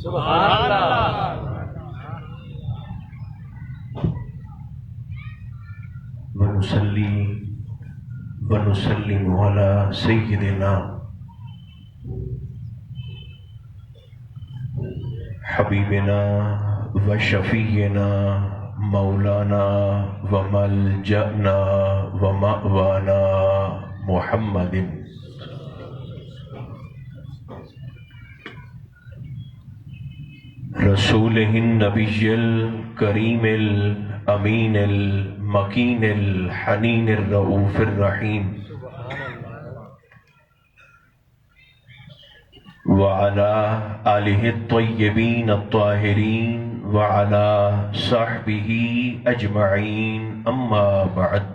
سبحان اللہ ونصلي ونسلم على سيدنا حبيبنا وشفينا مولانا وملجأنا ومأوانا محمد رسوله النبي الكريم الأمين المكين الحنين الرؤوف الرحيم وعلى آله الطيبين الطاهرين وعلى صحبه أجمعين أما بعد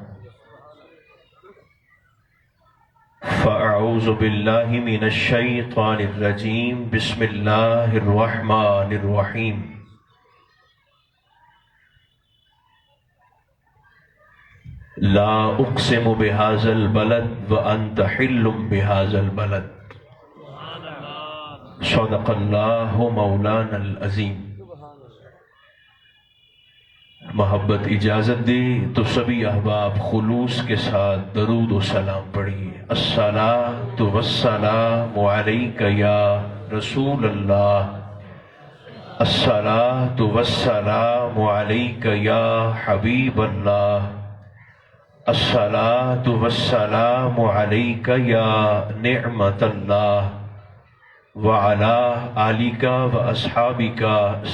فأعوذ بالله من الشيطان الرجيم بسم الله الرحمن الرحيم لا أقسم بهذا البلد وأنت حل بهذا البلد صدق الله مولانا العظیم۔ محبت اجازت دے تو سبھی احباب خلوص کے ساتھ درود و سلام پڑھیے۔ الصلاۃ والسلام علیک یا رسول اللہ، الصلاۃ والسلام علیک یا حبیب اللہ، الصلاۃ والسلام علیک یا نعمت اللہ، وعلى آلک و اصحابک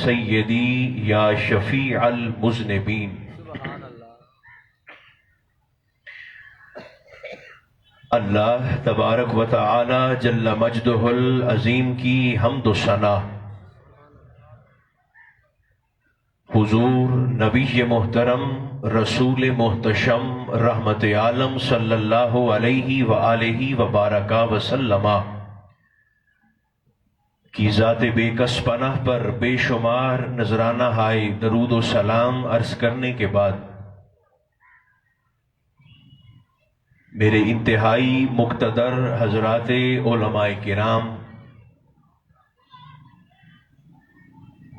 سیدی یا شفیع المذنبین۔ اللہ تبارک و تعالی جل مجدہ العظیم کی حمد و ثنا حضور نبی محترم رسول محتشم رحمت عالم صلی اللہ علیہ وآلہ وبارک وسلم کی ذات بے کس پناہ پر بے شمار نذرانہ ہائے درود و سلام عرض کرنے کے بعد میرے انتہائی مقتدر حضرات علماء کرام،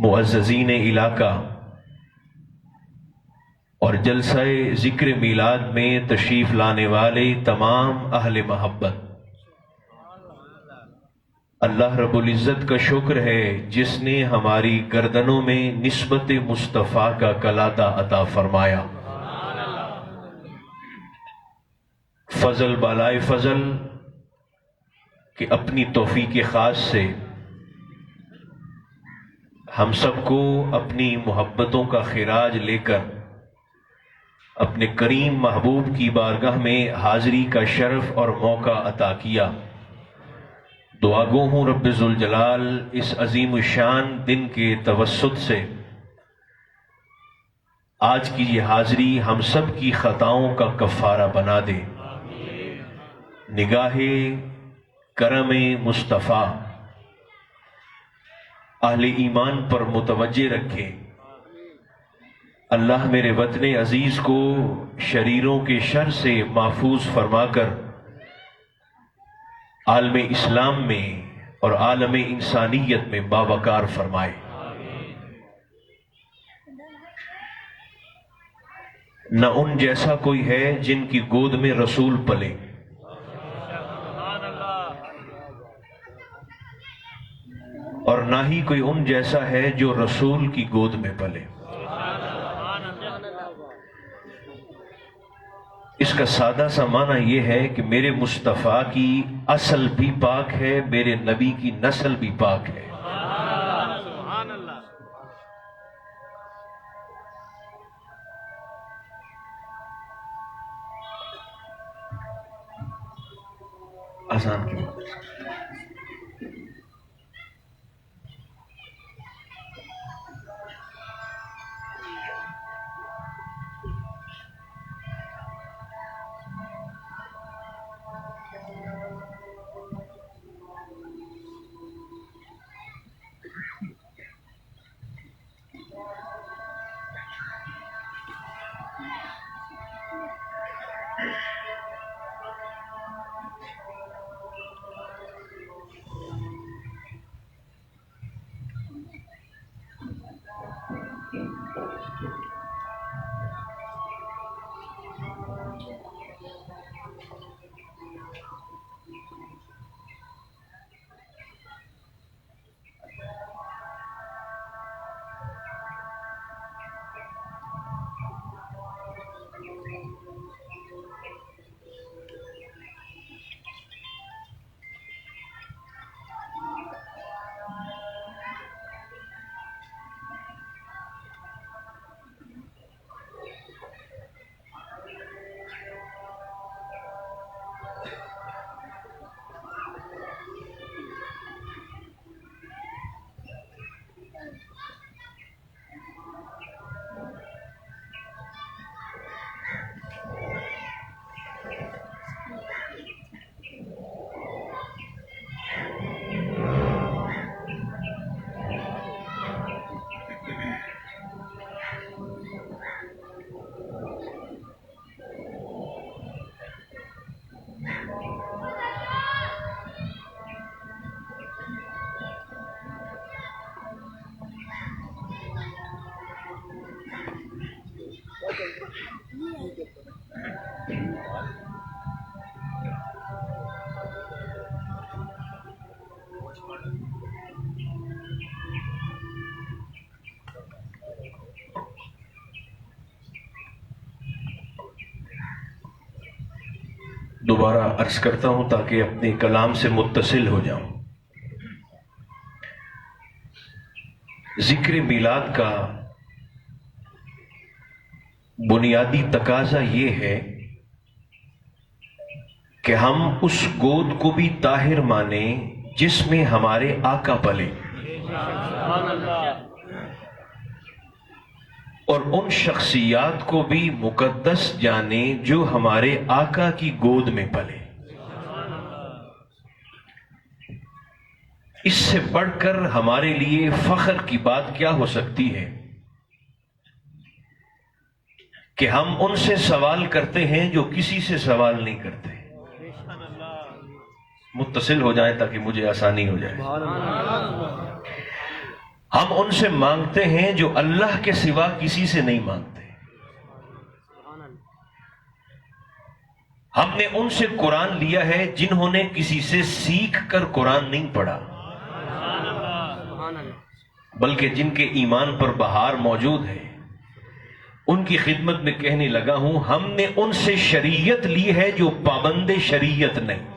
معززین علاقہ اور جلسہ ذکر میلاد میں تشریف لانے والے تمام اہل محبت، اللہ رب العزت کا شکر ہے جس نے ہماری گردنوں میں نسبت مصطفیٰ کا کلادہ عطا فرمایا۔ فضل بالائے فضل کہ اپنی توفیق خاص سے ہم سب کو اپنی محبتوں کا خراج لے کر اپنے کریم محبوب کی بارگاہ میں حاضری کا شرف اور موقع عطا کیا۔ دعا گو ہوں رب ذوالجلال اس عظیم الشان دن کے توسط سے آج کی یہ حاضری ہم سب کی خطاؤں کا کفارہ بنا دے، نگاہ کرم مصطفیٰ اہل ایمان پر متوجہ رکھے۔ اللہ میرے وطن عزیز کو شریروں کے شر سے محفوظ فرما کر عالم اسلام میں اور عالم انسانیت میں باوقار فرمائے۔ نہ ان جیسا کوئی ہے جن کی گود میں رسول پلے، اور نہ ہی کوئی ان جیسا ہے جو رسول کی گود میں پلے۔ اس کا سادہ سا معنی یہ ہے کہ میرے مصطفیٰ کی اصل بھی پاک ہے، میرے نبی کی نسل بھی پاک ہے۔ آسان کی دوبارہ عرض کرتا ہوں تاکہ اپنے کلام سے متصل ہو جاؤں. ذکر میلاد کا بنیادی تقاضا یہ ہے کہ ہم اس گود کو بھی طاہر مانیں جس میں ہمارے آقا پلے، اور ان شخصیات کو بھی مقدس جانیں جو ہمارے آقا کی گود میں پلے. اس سے بڑھ کر ہمارے لیے فخر کی بات کیا ہو سکتی ہے کہ ہم ان سے سوال کرتے ہیں جو کسی سے سوال نہیں کرتے. متصل ہو جائیں تاکہ مجھے آسانی ہو جائے. ہم ان سے مانگتے ہیں جو اللہ کے سوا کسی سے نہیں مانگتے. ہم نے ان سے قرآن لیا ہے جنہوں نے کسی سے سیکھ کر قرآن نہیں پڑھا، بلکہ جن کے ایمان پر بہار موجود ہے. ان کی خدمت میں کہنے لگا ہوں، ہم نے ان سے شریعت لی ہے جو پابند شریعت نہیں،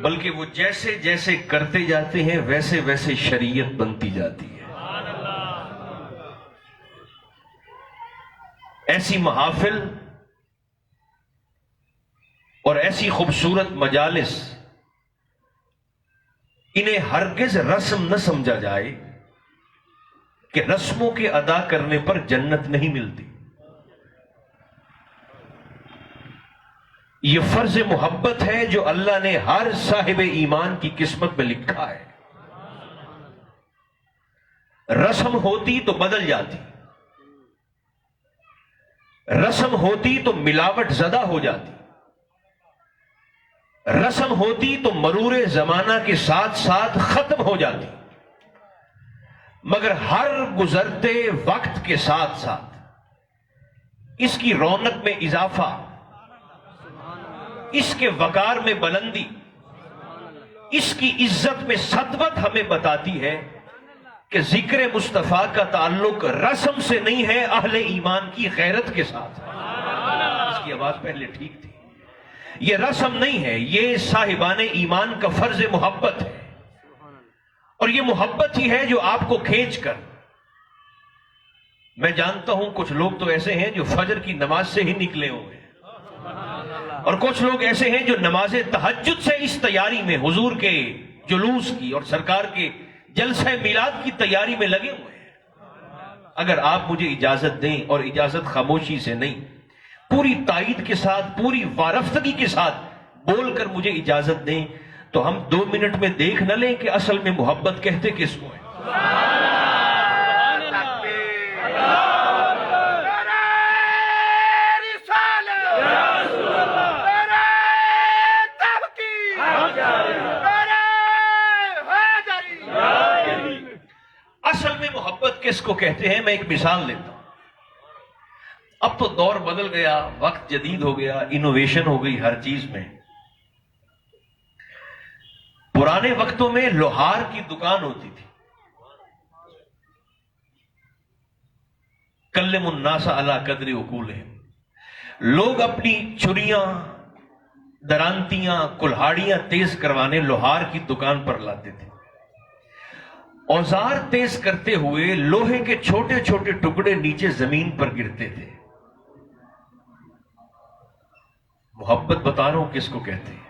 بلکہ وہ جیسے جیسے کرتے جاتے ہیں ویسے ویسے شریعت بنتی جاتی ہے. ایسی محافل اور ایسی خوبصورت مجالس، انہیں ہرگز رسم نہ سمجھا جائے کہ رسموں کے ادا کرنے پر جنت نہیں ملتی. یہ فرض محبت ہے جو اللہ نے ہر صاحب ایمان کی قسمت میں لکھا ہے. رسم ہوتی تو بدل جاتی، رسم ہوتی تو ملاوٹ زدہ ہو جاتی، رسم ہوتی تو مرور زمانہ کے ساتھ ساتھ ختم ہو جاتی. مگر ہر گزرتے وقت کے ساتھ ساتھ اس کی رونق میں اضافہ، اس کے وقار میں بلندی، اس کی عزت میں سطوت ہمیں بتاتی ہے کہ ذکر مصطفیٰ کا تعلق رسم سے نہیں ہے، اہل ایمان کی غیرت کے ساتھ. اس کی آواز پہلے ٹھیک تھی. یہ رسم نہیں ہے، یہ صاحبان ایمان کا فرض محبت ہے. اور یہ محبت ہی ہے جو آپ کو کھینچ کر، میں جانتا ہوں کچھ لوگ تو ایسے ہیں جو فجر کی نماز سے ہی نکلے ہوئے ہیں، اور کچھ لوگ ایسے ہیں جو نماز تہجد سے اس تیاری میں حضور کے جلوس کی اور سرکار کے جلسہ میلاد کی تیاری میں لگے ہوئے ہیں. اگر آپ مجھے اجازت دیں، اور اجازت خاموشی سے نہیں، پوری تائید کے ساتھ، پوری وارفتگی کے ساتھ بول کر مجھے اجازت دیں، تو ہم 2 منٹ میں دیکھ نہ لیں کہ اصل میں محبت کہتے کس کو ہے. کس کو کہتے ہیں؟ میں ایک مثال دیتا ہوں. اب تو دور بدل گیا، وقت جدید ہو گیا، انوویشن ہو گئی ہر چیز میں. پرانے وقتوں میں لوہار کی دکان ہوتی تھی. کلم الناس علی قدر عقولہم. لوگ اپنی چھریاں، درانتیاں، کلہاڑیاں تیز کروانے لوہار کی دکان پر لاتے تھے. اوزار تیز کرتے ہوئے لوہے کے چھوٹے چھوٹے ٹکڑے نیچے زمین پر گرتے تھے. محبت بتا رہا ہوں کس کو کہتے ہیں.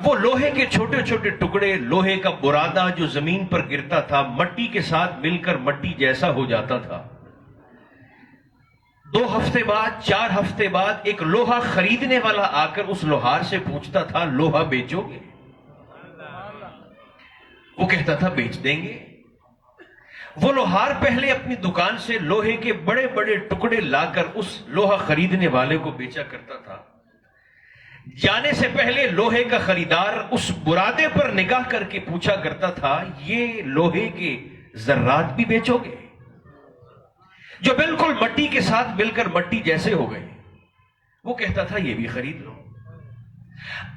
وہ لوہے کے چھوٹے چھوٹے ٹکڑے، لوہے کا برادہ جو زمین پر گرتا تھا مٹی کے ساتھ مل کر مٹی جیسا ہو جاتا تھا. 2 ہفتے بعد، 4 ہفتے بعد ایک لوہا خریدنے والا آ کر اس لوہار سے پوچھتا تھا لوہا بیچو گے؟ وہ کہتا تھا بیچ دیں گے. وہ لوہار پہلے اپنی دکان سے لوہے کے بڑے بڑے ٹکڑے لا کر اس لوہا خریدنے والے کو بیچا کرتا تھا. جانے سے پہلے لوہے کا خریدار اس برادے پر نگاہ کر کے پوچھا کرتا تھا یہ لوہے کے ذرات بھی بیچو گے جو بالکل مٹی کے ساتھ مل کر مٹی جیسے ہو گئے؟ وہ کہتا تھا یہ بھی خرید لو.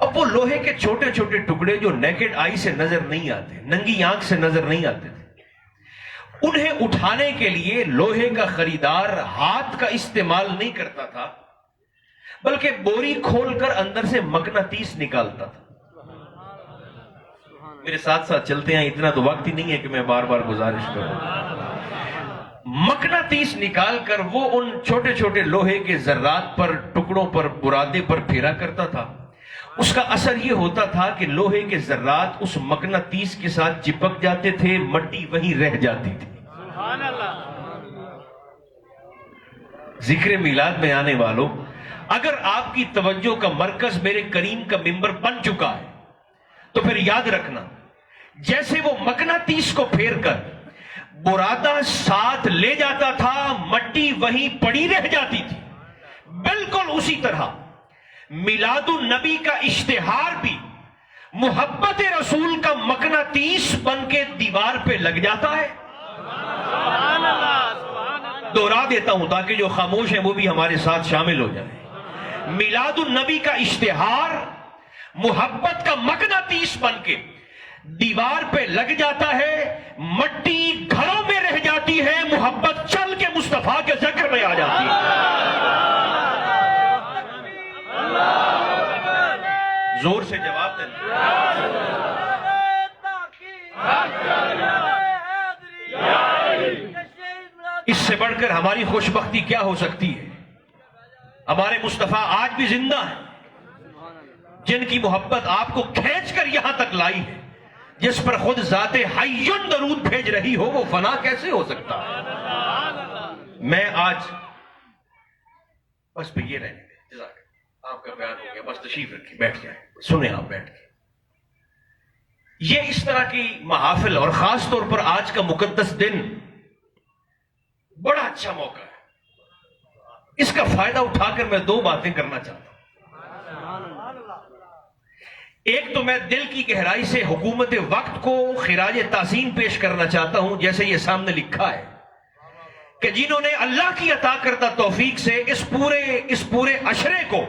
اب وہ لوہے کے چھوٹے چھوٹے ٹکڑے جو نیکڈ آئی سے نظر نہیں آتے، ننگی آنکھ سے نظر نہیں آتے تھے، انہیں اٹھانے کے لیے لوہے کا خریدار ہاتھ کا استعمال نہیں کرتا تھا بلکہ بوری کھول کر اندر سے مقناطیس نکالتا تھا. میرے ساتھ ساتھ چلتے ہیں، اتنا تو وقت ہی نہیں ہے کہ میں بار بار گزارش کروں. مقناطیس نکال کر وہ ان چھوٹے چھوٹے لوہے کے ذرات پر، ٹکڑوں پر، برادے پر پھیرا کرتا تھا. اس کا اثر یہ ہوتا تھا کہ لوہے کے ذرات اس مقناطیس کے ساتھ چپک جاتے تھے، مٹی وہیں رہ جاتی تھی. سبحان اللہ. ذکر میلاد میں آنے والوں، اگر آپ کی توجہ کا مرکز میرے کریم کا ممبر بن چکا ہے تو پھر یاد رکھنا، جیسے وہ مقناطیس کو پھیر کر برادہ ساتھ لے جاتا تھا، مٹی وہیں پڑی رہ جاتی تھی، بالکل اسی طرح میلاد النبی کا اشتہار بھی محبت رسول کا مقناطیس بن کے دیوار پہ لگ جاتا ہے. سبحان اللہ. سبحان اللہ. دوہرا دیتا ہوں تاکہ جو خاموش ہیں وہ بھی ہمارے ساتھ شامل ہو جائیں. میلاد النبی کا اشتہار محبت کا مقناطیس بن کے دیوار پہ لگ جاتا ہے، مٹی گھروں میں رہ جاتی ہے، محبت چل کے مصطفیٰ کے ذکر میں آ جاتی ہے. زور سے جواب دیں. اس سے بڑھ کر ہماری خوش بختی کیا ہو سکتی ہے؟ ہمارے مصطفیٰ آج بھی زندہ ہیں، جن کی محبت آپ کو کھینچ کر یہاں تک لائی ہے. جس پر خود ذات حیٌّ درود بھیج رہی ہو، وہ فنا کیسے ہو سکتا ہے؟ میں آج بس پہ یہ رہنے دیں. آپ کا بیان ہو گیا، بس تشریف رکھیں، بیٹھ جائیں، سنیں آپ بیٹھ کے. یہ اس طرح کی محافل اور خاص طور پر آج کا مقدس دن بڑا اچھا موقع ہے. اس کا فائدہ اٹھا کر میں 2 باتیں کرنا چاہتا ہوں. ایک تو میں دل کی گہرائی سے حکومت وقت کو خراج تحسین پیش کرنا چاہتا ہوں، جیسے یہ سامنے لکھا ہے کہ جنہوں نے اللہ کی عطا کردہ توفیق سے اس پورے عشرے کو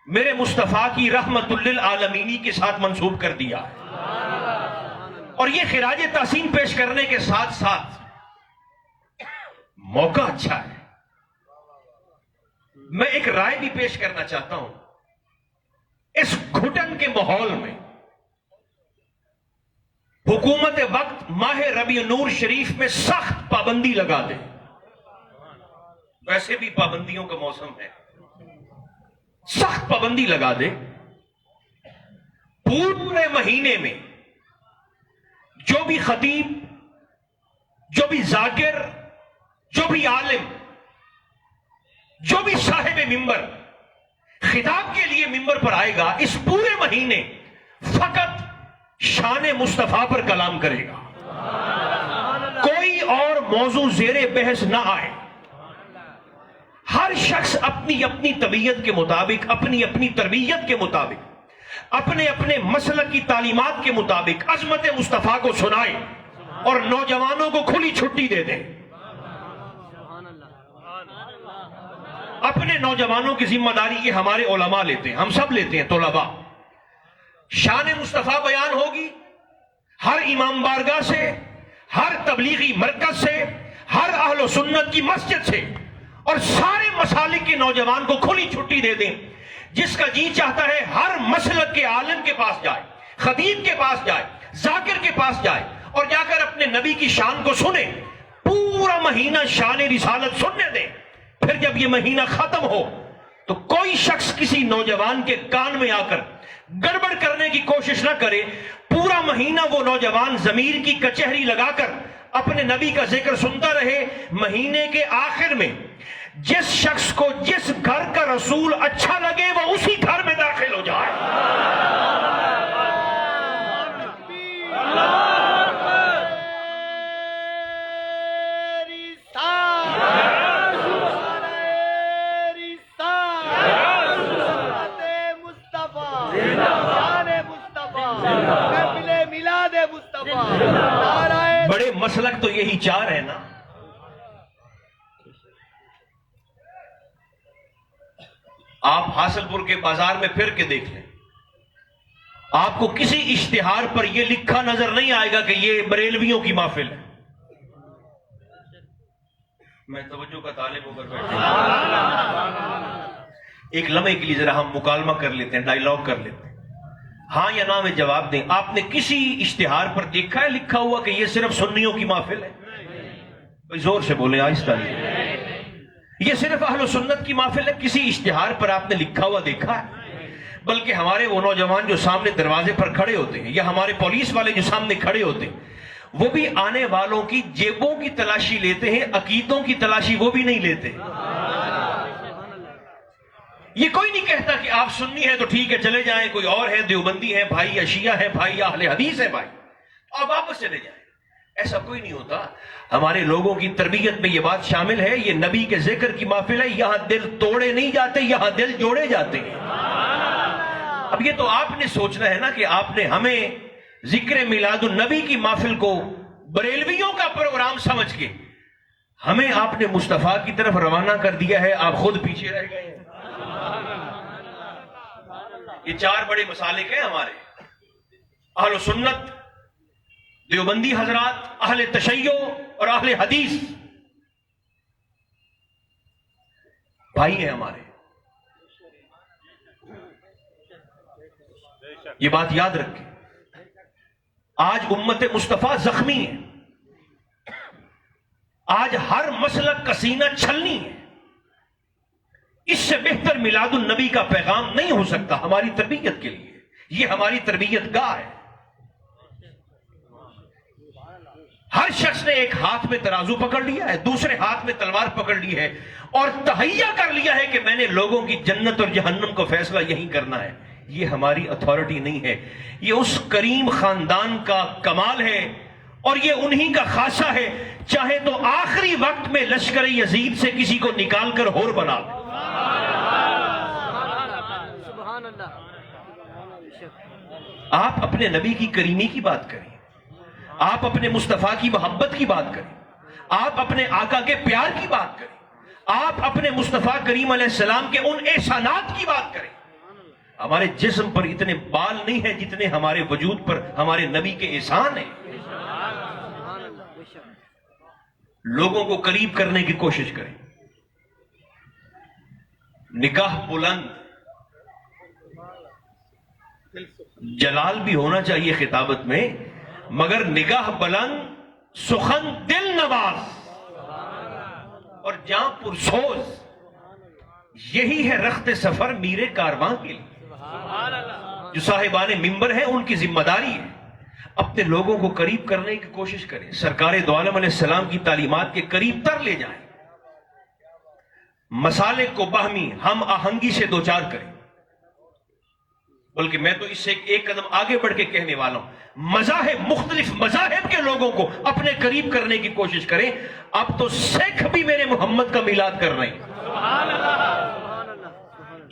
میرے مصطفیٰ کی رحمت للعالمین کے ساتھ منسوب کر دیا ہے. اور یہ خراج تحسین پیش کرنے کے ساتھ ساتھ موقع اچھا ہے. میں ایک رائے بھی پیش کرنا چاہتا ہوں. اس گھٹن کے ماحول میں حکومت وقت ماہ ربیع نور شریف میں سخت پابندی لگا دے. ویسے بھی پابندیوں کا موسم ہے، سخت پابندی لگا دے. پورے مہینے میں جو بھی خطیب، جو بھی ذاکر، جو بھی عالم، جو بھی صاحب ممبر خطاب کے لیے ممبر پر آئے گا، اس پورے مہینے فقط شان مصطفیٰ پر کلام کرے گا. کوئی اور موضوع زیر بحث نہ آئے. ہر شخص اپنی اپنی طبیعت کے مطابق، اپنی اپنی تربیت کے مطابق، اپنے اپنے مسلک کی تعلیمات کے مطابق عظمت مصطفیٰ کو سنائے. اور نوجوانوں کو کھلی چھٹی دے دیں. اپنے نوجوانوں کی ذمہ داری یہ ہمارے علماء لیتے ہیں, ہم سب لیتے ہیں, طلباء. شان مصطفیٰ بیان ہوگی ہر امام بارگاہ سے, ہر تبلیغی مرکز سے, ہر اہل و سنت کی مسجد سے, اور سارے مسالک کے نوجوان کو کھلی چھٹی دے دیں. جس کا جی چاہتا ہے ہر مسلک کے عالم کے پاس جائے, خطیب کے پاس جائے, ذاکر کے پاس جائے, اور جا کر اپنے نبی کی شان کو سنے. پورا مہینہ شان رسالت سننے دیں. پھر جب یہ مہینہ ختم ہو تو کوئی شخص کسی نوجوان کے کان میں آ کر گڑبڑ کرنے کی کوشش نہ کرے. پورا مہینہ وہ نوجوان ضمیر کی کچہری لگا کر اپنے نبی کا ذکر سنتا رہے. مہینے کے آخر میں جس شخص کو جس گھر کا رسول اچھا لگے وہ اسی گھر میں داخل ہو جائے. بڑے مسلک تو یہی چار ہے نا. آپ حاصل پور کے بازار میں پھر کے دیکھ لیں, آپ کو کسی اشتہار پر یہ لکھا نظر نہیں آئے گا کہ یہ بریلویوں کی محفل ہے. میں توجہ کا طالب ہو کر بیٹھا. ایک لمحے کے لیے ذرا ہم مکالمہ کر لیتے ہیں, ڈائیلاگ کر لیتے ہیں, ہاں یا نا میں جواب دیں. آپ نے کسی اشتہار پر دیکھا ہے لکھا ہوا کہ یہ صرف سنیوں کی محفل ہے؟ بھائی زور سے بولیں, آہستہ نہیں. یہ صرف اہل و سنت کی محفل ہے؟ کسی اشتہار پر آپ نے لکھا ہوا دیکھا ہے؟ بلکہ ہمارے وہ نوجوان جو سامنے دروازے پر کھڑے ہوتے ہیں, یا ہمارے پولیس والے جو سامنے کھڑے ہوتے ہیں, وہ بھی آنے والوں کی جیبوں کی تلاشی لیتے ہیں, عقیدوں کی تلاشی وہ بھی نہیں لیتے. یہ کوئی نہیں کہتا کہ آپ سنی ہیں تو ٹھیک ہے چلے جائیں, کوئی اور ہے دیوبندی ہے بھائی, یا شیعہ ہے بھائی, یا اہل حدیث ہے بھائی, آپ واپس چلے جائیں. ایسا کوئی نہیں ہوتا. ہمارے لوگوں کی تربیت میں یہ بات شامل ہے, یہ نبی کے ذکر کی محفل ہے, یہاں دل توڑے نہیں جاتے, یہاں دل جوڑے جاتے ہیں. اب یہ تو آپ نے سوچنا ہے نا کہ آپ نے ہمیں ذکر میلاد النبی کی محفل کو بریلویوں کا پروگرام سمجھ کے ہمیں آپ نے مصطفیٰ کی طرف روانہ کر دیا ہے, آپ خود پیچھے رہ گئے ہیں. یہ چار بڑے مسالک ہیں ہمارے, اہل سنت, دیوبندی حضرات, اہل تشیع اور اہل حدیث. بھائی ہیں ہمارے. یہ بات یاد رکھیں. آج امت مصطفیٰ زخمی ہے, آج ہر مسلک کا سینہ چھلنی ہے. اس سے بہتر میلاد النبی کا پیغام نہیں ہو سکتا ہماری تربیت کے لیے. یہ ہماری تربیت گاہ ہے. ہر شخص نے ایک ہاتھ میں ترازو پکڑ لیا ہے, دوسرے ہاتھ میں تلوار پکڑ لی ہے, اور تہیہ کر لیا ہے کہ میں نے لوگوں کی جنت اور جہنم کو فیصلہ یہی کرنا ہے. یہ ہماری اتھارٹی نہیں ہے, یہ اس کریم خاندان کا کمال ہے, اور یہ انہی کا خاصہ ہے. چاہے تو آخری وقت میں لشکر یزید سے کسی کو نکال کر ہور بنا دے. آپ اپنے نبی کی کریمی کی بات کریں, آپ اپنے مصطفیٰ کی محبت کی بات کریں, آپ اپنے آقا کے پیار کی بات کریں, آپ اپنے مصطفیٰ کریم علیہ السلام کے ان احسانات کی بات کریں. ہمارے جسم پر اتنے بال نہیں ہیں جتنے ہمارے وجود پر ہمارے نبی کے احسان ہیں. لوگوں کو قریب کرنے کی کوشش کریں. نکاح بلند, جلال بھی ہونا چاہیے خطابت میں, مگر نگاہ بلند, سخن دل نواز اور جاں پرسوز. یہی ہے رخت سفر میرے کارواں کے لیے. جو صاحبان ممبر ہیں ان کی ذمہ داری ہے اپنے لوگوں کو قریب کرنے کی کوشش کریں, سرکار دو عالم علیہ السلام کی تعلیمات کے قریب تر لے جائیں, مسالک کو باہمی ہم آہنگی سے دوچار کریں. بلکہ میں تو اس سے ایک قدم آگے بڑھ کے کہنے والا ہوں, مذاہب, مختلف مذاہب کے لوگوں کو اپنے قریب کرنے کی کوشش کریں. اب تو سکھ بھی میرے محمد کا میلاد کر رہے ہیں,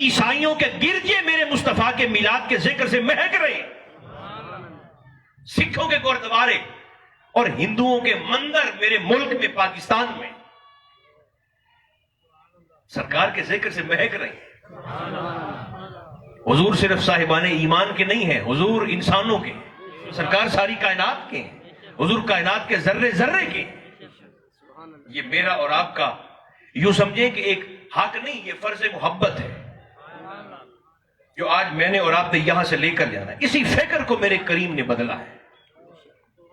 عیسائیوں کے گرجے میرے مصطفیٰ کے میلاد کے ذکر سے مہک رہے ہیں, سکھوں کے گردوارے اور ہندوؤں کے مندر میرے ملک میں پاکستان میں سرکار کے ذکر سے مہک رہے ہیں۔ حضور صرف صاحبان ایمان کے نہیں ہیں، حضور انسانوں کے، سرکار ساری کائنات کے ہیں، حضور کائنات کے ذرے ذرے کے ہیں۔ یہ میرا اور آپ کا یوں سمجھیں کہ ایک حق نہیں، یہ فرض محبت ہے جو آج میں نے اور آپ نے یہاں سے لے کر جانا ہے۔ اسی فکر کو میرے کریم نے بدلا ہے۔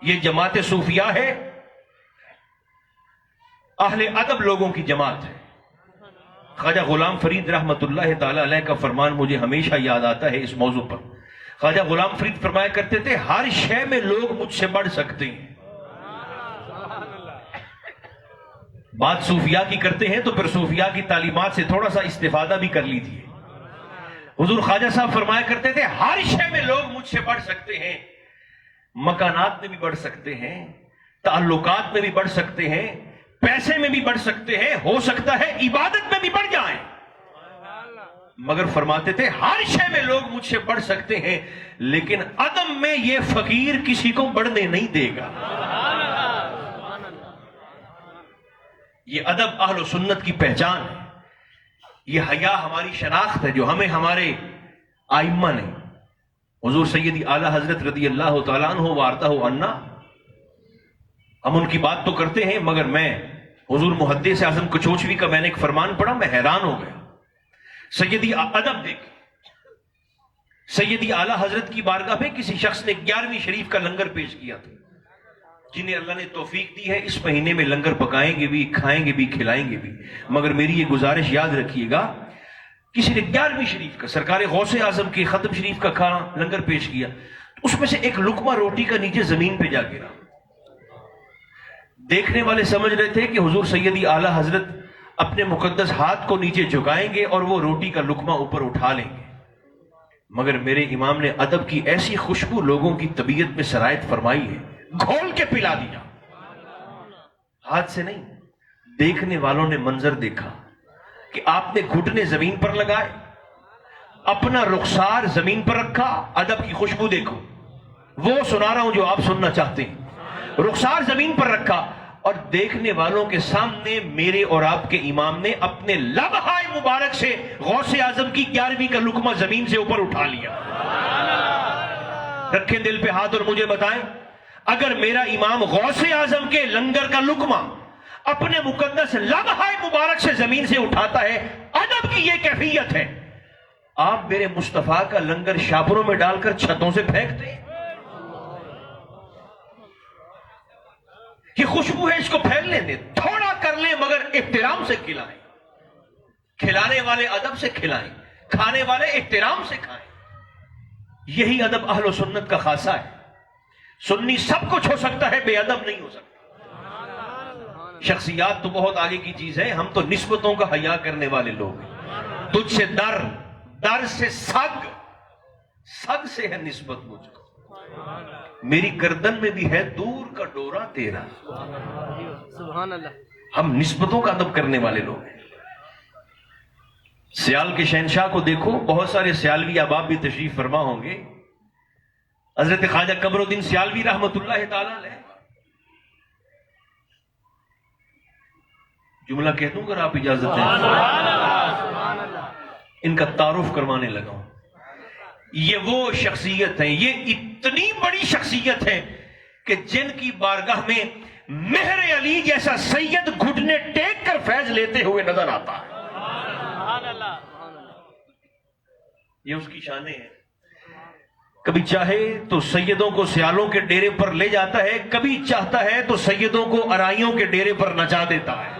یہ جماعت صوفیہ ہے، اہل ادب لوگوں کی جماعت ہے۔ خواجہ غلام فرید رحمت اللہ تعالی علیہ کا فرمان مجھے ہمیشہ یاد آتا ہے اس موضوع پر۔ خواجہ غلام فرید فرمایا کرتے تھے، ہر شے میں لوگ مجھ سے بڑھ سکتے ہیں۔ بات صوفیاء کی کرتے ہیں تو پھر صوفیاء کی تعلیمات سے تھوڑا سا استفادہ بھی کر لیجیے۔ حضور خواجہ صاحب فرمایا کرتے تھے، ہر شے میں لوگ مجھ سے بڑھ سکتے ہیں، مکانات میں بھی بڑھ سکتے ہیں، تعلقات میں بھی بڑھ سکتے ہیں، پیسے میں بھی بڑھ سکتے ہیں، ہو سکتا ہے عبادت میں بھی بڑھ جائیں، مگر فرماتے تھے ہر شے میں لوگ مجھ سے بڑھ سکتے ہیں، لیکن عدم میں یہ فقیر کسی کو بڑھنے نہیں دے گا۔ یہ ادب اہل سنت کی پہچان ہے، یہ حیا ہماری شناخت ہے جو ہمیں ہمارے آئمہ نے، حضور سیدی اعلی حضرت رضی اللہ تعالیٰ عنہ وارضہ عنا، ہم ان کی بات تو کرتے ہیں مگر میں حضور محدث اعظم کچوچوی کا میں نے ایک فرمان پڑھا، میں حیران ہو گیا۔ سیدی ادب دیکھ، سیدی اعلی حضرت کی بارگاہ میں کسی شخص نے 11ویں شریف کا لنگر پیش کیا تھا، جنہیں اللہ نے توفیق دی ہے اس مہینے میں لنگر پکائیں گے بھی، کھائیں گے بھی، کھلائیں گے بھی، مگر میری یہ گزارش یاد رکھیے گا، کسی نے 11ویں شریف کا، سرکار غوث اعظم کی ختم شریف کا کھانا لنگر پیش کیا، اس میں سے ایک لقمہ روٹی کا نیچے زمین پہ جا گرا۔ دیکھنے والے سمجھ رہے تھے کہ حضور سیدی اعلی حضرت اپنے مقدس ہاتھ کو نیچے جھکائیں گے اور وہ روٹی کا لقمہ اوپر اٹھا لیں گے، مگر میرے امام نے ادب کی ایسی خوشبو لوگوں کی طبیعت میں سرایت فرمائی ہے، گھول کے پلا دیا، ہاتھ سے نہیں۔ دیکھنے والوں نے منظر دیکھا کہ آپ نے گھٹنے زمین پر لگائے، اپنا رخسار زمین پر رکھا، ادب کی خوشبو دیکھو، وہ سنا رہا ہوں جو آپ سننا چاہتے ہیں، رخسار زمین پر رکھا، اور دیکھنے والوں کے سامنے میرے اور آپ کے امام نے اپنے لبہائے مبارک سے غوث اعظم کی 11ویں کا لقمہ زمین سے اوپر اٹھا لیا۔ رکھیں دل پہ ہاتھ اور مجھے بتائیں، اگر میرا امام غوث اعظم کے لنگر کا لقمہ اپنے مقدس لبہائے مبارک سے زمین سے اٹھاتا ہے، ادب کی یہ کیفیت ہے، آپ میرے مصطفیٰ کا لنگر شاپروں میں ڈال کر چھتوں سے پھینکتے ہیں؟ یہ خوشبو ہے، اس کو پھیلنے دیں، تھوڑا کر لیں مگر احترام سے کھلائیں، کھلانے والے ادب سے کھلائیں، کھانے والے احترام سے کھائیں۔ یہی ادب اہل و سنت کا خاصہ ہے۔ سنی سب کچھ ہو سکتا ہے، بے ادب نہیں ہو سکتا۔ شخصیات تو بہت آگے کی چیز ہے، ہم تو نسبتوں کا حیا کرنے والے لوگ ہیں۔ تجھ سے در، در سے سگ، سگ سے ہے نسبت مجھ کو، میری گردن میں بھی ہے دور کا ڈورا تیرا۔ سبحان اللہ۔ ہم نسبتوں کا ادب کرنے والے لوگ ہیں۔ سیال کے شہنشاہ کو دیکھو، بہت سارے سیالوی احباب بھی تشریف فرما ہوں گے، حضرت خواجہ قمر الدین سیالوی رحمت اللہ تعالی علیہ۔ جملہ کہہ دوں اگر آپ اجازت دیں، ان کا تعارف کروانے لگا ہوں۔ یہ وہ شخصیت ہیں، یہ اتنی بڑی شخصیت ہے کہ جن کی بارگاہ میں مہر علی جیسا سید گھٹنے ٹیک کر فیض لیتے ہوئے نظر آتا ہے۔ یہ اس کی شانیں ہیں۔ کبھی چاہے تو سیدوں کو سیالوں کے ڈیرے پر لے جاتا ہے، کبھی چاہتا ہے تو سیدوں کو ارائیوں کے ڈیرے پر نچا دیتا ہے۔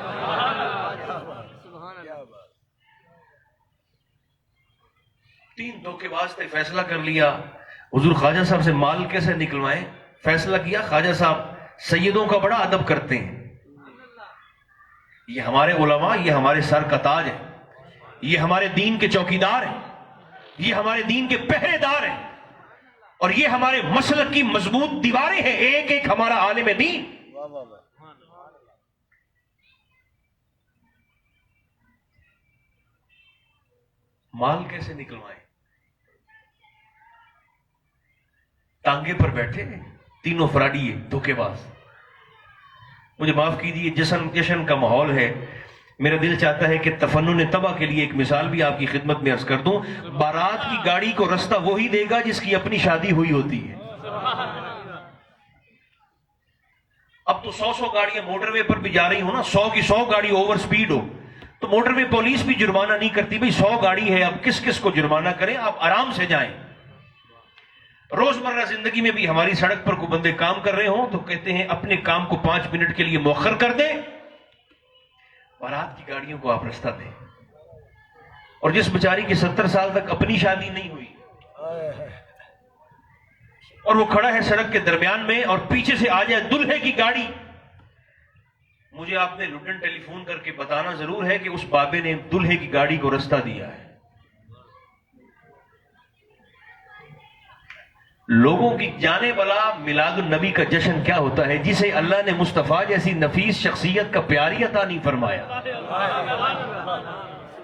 تین دھوکے باز نے فیصلہ کر لیا حضور خواجہ صاحب سے مال کیسے نکلوائیں، فیصلہ کیا خواجہ صاحب سیدوں کا بڑا ادب کرتے ہیں، یہ ہمارے علماء، یہ ہمارے سر کا تاج ہے، یہ ہمارے دین کے چوکیدار ہیں، یہ ہمارے دین کے پہرے دار ہیں، اور یہ ہمارے مسلک کی مضبوط دیواریں ہیں، ایک ایک ہمارا عالم دین۔ مال کیسے نکلوائیں؟ ٹانگے پر بیٹھے تینوں فراڈی دھوکے باز، مجھے معاف کیجیے، جشن کا ماحول ہے، میرا دل چاہتا ہے کہ تفنن طبع کے لیے ایک مثال بھی آپ کی خدمت میں عرض کر دوں۔ بارات کی گاڑی کو رستہ وہی دے گا جس کی اپنی شادی ہوئی ہوتی ہے۔ اب تو 100 گاڑیاں موٹر وے پر بھی جا رہی ہوں نا، 100 کی 100 گاڑی اوور سپیڈ ہو تو موٹر وے پولیس بھی جرمانہ نہیں کرتی، بھئی 100 گاڑی ہے، اب کس کس کو جرمانہ کریں، آپ آرام سے جائیں۔ روزمرہ زندگی میں بھی ہماری سڑک پر کوئی بندے کام کر رہے ہوں تو کہتے ہیں اپنے کام کو 5 منٹ کے لیے مؤخر کر دیں، بارات کی گاڑیوں کو آپ رستہ دیں۔ اور جس بیچاری کی 70 سال تک اپنی شادی نہیں ہوئی اور وہ کھڑا ہے سڑک کے درمیان میں اور پیچھے سے آ جائے دلہے کی گاڑی، مجھے آپ نے لڈن ٹیلی فون کر کے بتانا ضرور ہے کہ اس بابے نے دلہے کی گاڑی کو رستہ دیا ہے۔ لوگوں کی جانے والا میلاد النبی کا جشن کیا ہوتا ہے جسے اللہ نے مصطفیٰ جیسی نفیس شخصیت کا پیاری عطا نہیں فرمایا،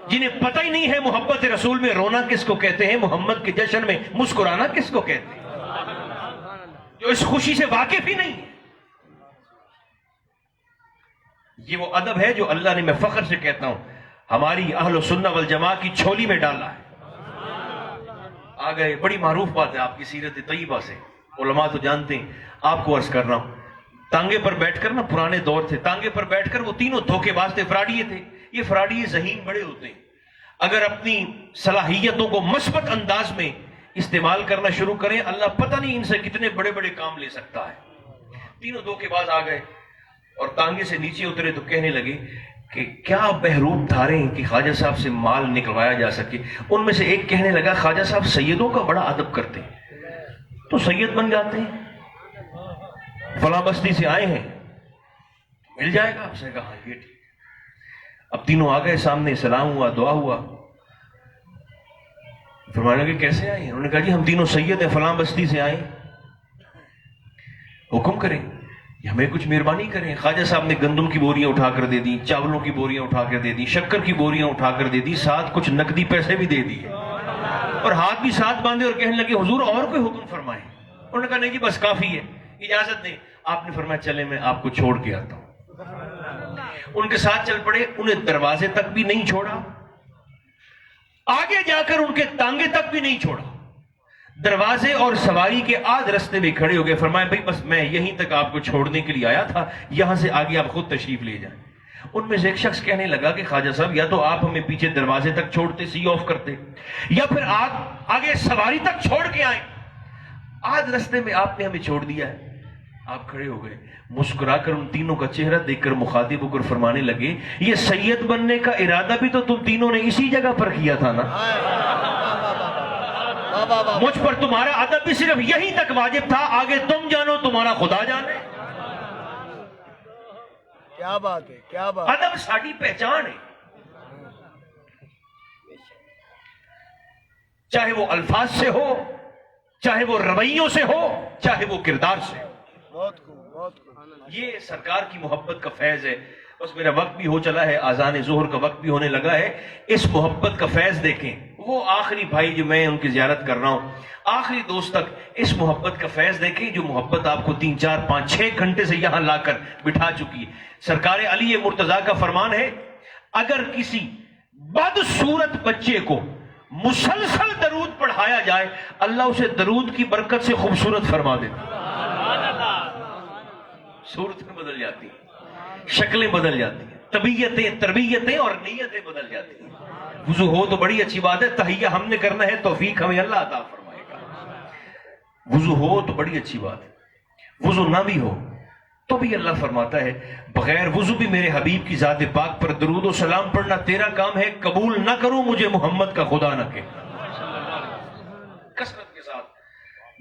جنہیں پتہ ہی نہیں ہے محبت رسول میں رونا کس کو کہتے ہیں، محمد کے جشن میں مسکرانا کس کو کہتے ہیں، جو اس خوشی سے واقف ہی نہیں ہے۔ یہ وہ ادب ہے جو اللہ نے، میں فخر سے کہتا ہوں، ہماری اہل سنہ والجماع کی چھولی میں ڈالا ہے۔ آ گئے، بڑی معروف بات ہے آپ کی سیرت طیبہ سے، علماء تو جانتے ہیں، آپ کو عرض کر رہا ہوں، تانگے پر بیٹھ کر نا، پرانے دور تھے، تانگے پر بیٹھ کر وہ تینوں دھوکے باز تھے، فراڈیے تھے۔ یہ فراڈیے ذہین بڑے ہوتے ہیں، اگر اپنی صلاحیتوں کو مثبت انداز میں استعمال کرنا شروع کریں، اللہ پتہ نہیں ان سے کتنے بڑے بڑے کام لے سکتا ہے۔ تینوں دھوکے باز آ گئے اور تانگے سے نیچے اترے تو کہنے لگے کہ کیا بہروپ دھاریں کہ خواجہ صاحب سے مال نکلوایا جا سکے۔ ان میں سے ایک کہنے لگا، خواجہ صاحب سیدوں کا بڑا ادب کرتے ہیں تو سید بن جاتے ہیں، فلاں بستی سے آئے ہیں مل جائے گا۔ آپ سے کہا یہ ٹھیک۔ اب تینوں آ گئے سامنے، سلام ہوا، دعا ہوا۔ فرمانے لگے کیسے آئے ہیں؟ انہوں نے کہا جی ہم تینوں سید ہیں، فلاں بستی سے آئے، حکم کریں، ہمیں کچھ مہربانی کریں۔ خواجہ صاحب نے گندم کی بوریاں اٹھا کر دے دی، چاولوں کی بوریاں اٹھا کر دے دی، شکر کی بوریاں اٹھا کر دے دی، ساتھ کچھ نقدی پیسے بھی دے دیے اور ہاتھ بھی ساتھ باندھے اور کہنے لگے حضور اور کوئی حکم فرمائیں۔ انہوں نے کہا نہیں جی بس کافی ہے، اجازت دیں۔ آپ نے فرمایا چلے میں آپ کو چھوڑ کے آتا ہوں۔ ان کے ساتھ چل پڑے، انہیں دروازے تک بھی نہیں چھوڑا، آگے جا کر ان کے تانگے تک بھی نہیں چھوڑا، دروازے اور سواری کے آدھ رستے میں کھڑے ہو گئے۔ فرمایا بھئی بس میں یہیں تک آپ کو چھوڑنے کے لیے آیا تھا، یہاں سے آگے آپ خود تشریف لے جائیں۔ ان میں سے ایک شخص کہنے لگا کہ خواجہ صاحب یا تو آپ ہمیں پیچھے دروازے تک چھوڑتے، سی آف کرتے، یا پھر آگے سواری تک چھوڑ کے آئیں، آدھ رستے میں آپ نے ہمیں چھوڑ دیا ہے۔ آپ کھڑے ہو گئے، مسکرا کر ان تینوں کا چہرہ دیکھ کر مخاطب ہو کر فرمانے لگے یہ سید بننے کا ارادہ بھی تو تم تینوں نے اسی جگہ پر کیا تھا نا، مجھ پر تمہارا ادب بھی صرف یہیں تک واجب تھا، آگے تم جانو تمہارا خدا جانے۔ کیا بات ہے، کیا بات۔ ادب ساڈی پہچان ہے، چاہے وہ الفاظ سے ہو، چاہے وہ رویوں سے ہو، چاہے وہ کردار سے۔ بہت خوب، بہت خوب۔ یہ سرکار کی محبت کا فیض ہے۔ بس میرا وقت بھی ہو چلا ہے، آذان ظہر کا وقت بھی ہونے لگا ہے۔ اس محبت کا فیض دیکھیں، وہ آخری بھائی جو میں ان کی زیارت کر رہا ہوں، آخری دوست تک اس محبت کا فیض دیکھیں، جو محبت آپ کو 3 4 5 6 گھنٹے سے یہاں لا کر بٹھا چکی ہے۔ سرکار علی مرتضیٰ کا فرمان ہے، اگر کسی بدصورت بچے کو مسلسل درود پڑھایا جائے، اللہ اسے درود کی برکت سے خوبصورت فرما دیتا، صورتیں بدل جاتی ہیں، شکلیں بدل جاتی ہیں، طبیعتیں، تربیتیں اور نیتیں بدل جاتی ہیں۔ وضو ہو تو بڑی اچھی بات ہے، تحیہ ہم نے کرنا ہے، توفیق ہمیں اللہ عطا فرمائے گا۔ وضو ہو تو بڑی اچھی بات ہے، وضو نہ بھی ہو تو بھی اللہ فرماتا ہے بغیر وضو بھی میرے حبیب کی ذات پاک پر درود و سلام پڑھنا تیرا کام ہے، قبول نہ کروں مجھے محمد کا خدا نہ کہ۔ کثرت کے ساتھ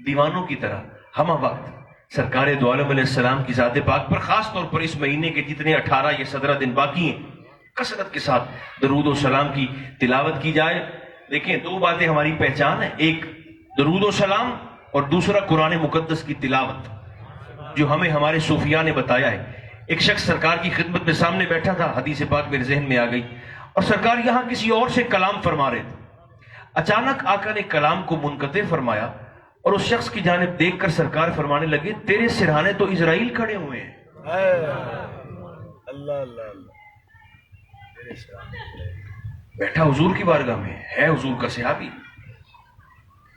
دیوانوں کی طرح ہمہ وقت سرکار دو عالم علیہ السلام کی ذات پاک پر، خاص طور پر اس مہینے کے جتنے 18 یا 17 دن باقی ہیں، کثرت کے ساتھ درود و سلام کی تلاوت کی جائے۔ دیکھیں 2 باتیں ہماری پہچان ہے، ایک درود و سلام اور دوسرا قرآن مقدس کی تلاوت، جو ہمیں ہمارے صوفیاء نے بتایا ہے۔ ایک شخص سرکار کی خدمت میں سامنے بیٹھا تھا، حدیث پاک میرے ذہن میں آ گئی، اور سرکار یہاں کسی اور سے کلام فرما رہے تھے۔ اچانک آقا نے کلام کو منقطع فرمایا اور اس شخص کی جانب دیکھ کر سرکار فرمانے لگے تیرے سرہانے تو اسرائیل کھڑے ہوئے ہیں۔ اللہ اللہ اللہ تیرے سرانے بیٹھا حضور کی بارگاہ میں ہے، حضور کا صحابی.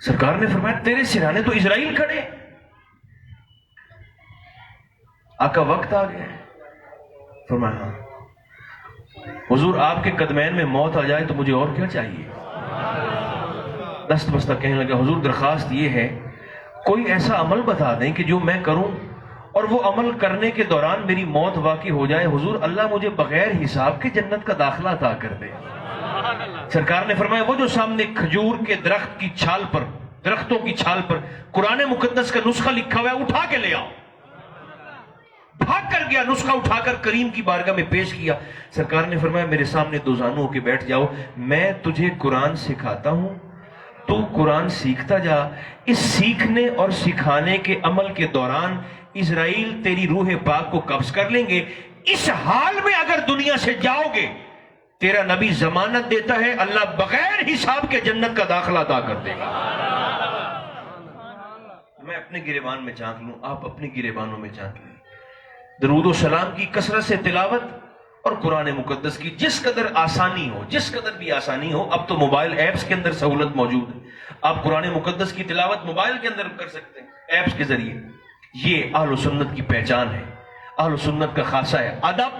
سرکار نے فرمایا تیرے سرانے تو اسرائیل کھڑے. آقا وقت آ گیا ہے. فرمایا ہاں. حضور آپ کے قدمین میں موت آ جائے تو مجھے اور کیا چاہیے؟ دست بستہ کہنے لگا حضور درخواست یہ ہے کوئی ایسا عمل بتا دیں کہ جو میں کروں اور وہ عمل کرنے کے دوران میری موت واقع ہو جائے. حضور اللہ مجھے بغیر حساب کے جنت کا داخلہ عطا کر دے. سرکار نے فرمایا وہ جو سامنے کھجور کے درخت کی چھال پر، درختوں کی چھال پر قرآن مقدس کا نسخہ لکھا ہوا ہے اٹھا کے لے آؤ. بھاگ کر گیا، نسخہ اٹھا کر کریم کی بارگاہ میں پیش کیا. سرکار نے فرمایا میرے سامنے دو زانو ہو کے بیٹھ جاؤ، میں تجھے قرآن سکھاتا ہوں، تو قرآن سیکھتا جا. اس سیکھنے اور سکھانے کے عمل کے دوران اسرائیل تیری روح پاک کو قبض کر لیں گے. اس حال میں اگر دنیا سے جاؤ گے تیرا نبی ضمانت دیتا ہے اللہ بغیر حساب کے جنت کا داخلہ عطا کر دے گا. میں اپنے گریبان میں جھانک لوں، آپ اپنے گریبانوں میں جھانک لیں. درود و سلام کی کثرت سے تلاوت اور قرآن مقدس کی جس قدر آسانی ہو، جس قدر بھی آسانی ہو. اب تو موبائل ایپس کے اندر سہولت موجود ہے، آپ قرآن مقدس کی تلاوت موبائل کے اندر کر سکتے ہیں ایپس کے ذریعے. یہ اہل سنت کی پہچان ہے، اہل سنت کا خاصہ ہے. ادب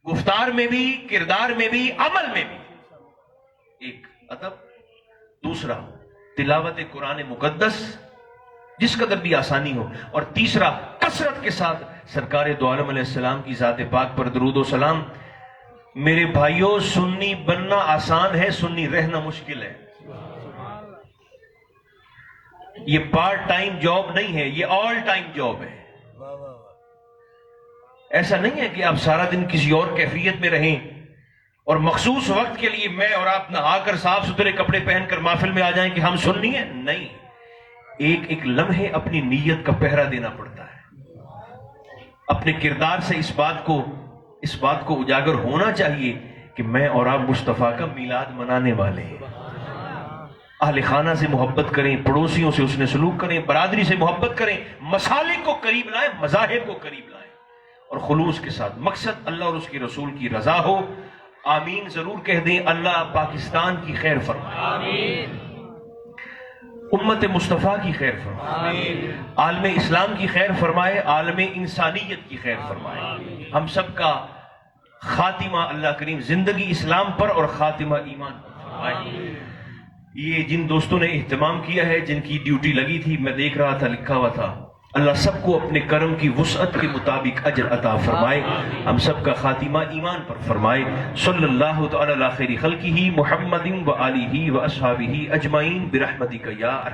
گفتار میں بھی، کردار میں بھی، عمل میں بھی. ایک ادب، دوسرا تلاوت قرآن مقدس جس قدر بھی آسانی ہو، اور تیسرا کثرت کے ساتھ سرکار دو عالم علیہ السلام کی ذات پاک پر درود و سلام. میرے بھائیوں سنی بننا آسان ہے، سنی رہنا مشکل ہے. یہ پارٹ ٹائم جاب نہیں ہے، یہ آل ٹائم جاب ہے. واہ واہ واہ. ایسا نہیں ہے کہ آپ سارا دن کسی اور کیفیت میں رہیں اور مخصوص وقت کے لیے میں اور آپ نہا کر صاف ستھرے کپڑے پہن کر محفل میں آ جائیں کہ ہم سننی ہے. نہیں، ایک ایک لمحے اپنی نیت کا پہرا دینا پڑتا ہے. اپنے کردار سے اس بات کو اجاگر ہونا چاہیے کہ میں اور آپ مصطفیٰ کا میلاد منانے والے ہیں. اہل خانہ سے محبت کریں، پڑوسیوں سے اس نے سلوک کریں، برادری سے محبت کریں، مسالک کو قریب لائیں، مذاہب کو قریب لائیں، اور خلوص کے ساتھ. مقصد اللہ اور اس کے رسول کی رضا ہو. آمین ضرور کہہ دیں. اللہ پاکستان کی خیر فرمائے، امت مصطفیٰ کی خیر فرمائے، عالم اسلام کی خیر فرمائے، عالم انسانیت کی خیر فرمائے. ہم سب کا خاتمہ اللہ کریم زندگی اسلام پر اور خاتمہ ایمان پر فرمائے. یہ جن دوستوں نے اہتمام کیا ہے، جن کی ڈیوٹی لگی تھی، میں دیکھ رہا تھا لکھا ہوا تھا، اللہ سب کو اپنے کرم کی وسعت کے مطابق اجر عطا فرمائے. ہم سب کا خاتمہ ایمان پر فرمائے. صلی اللہ تعالی علی خیر خلقہ محمد و آلہ و اصحابہ اجمعین برحمتک یا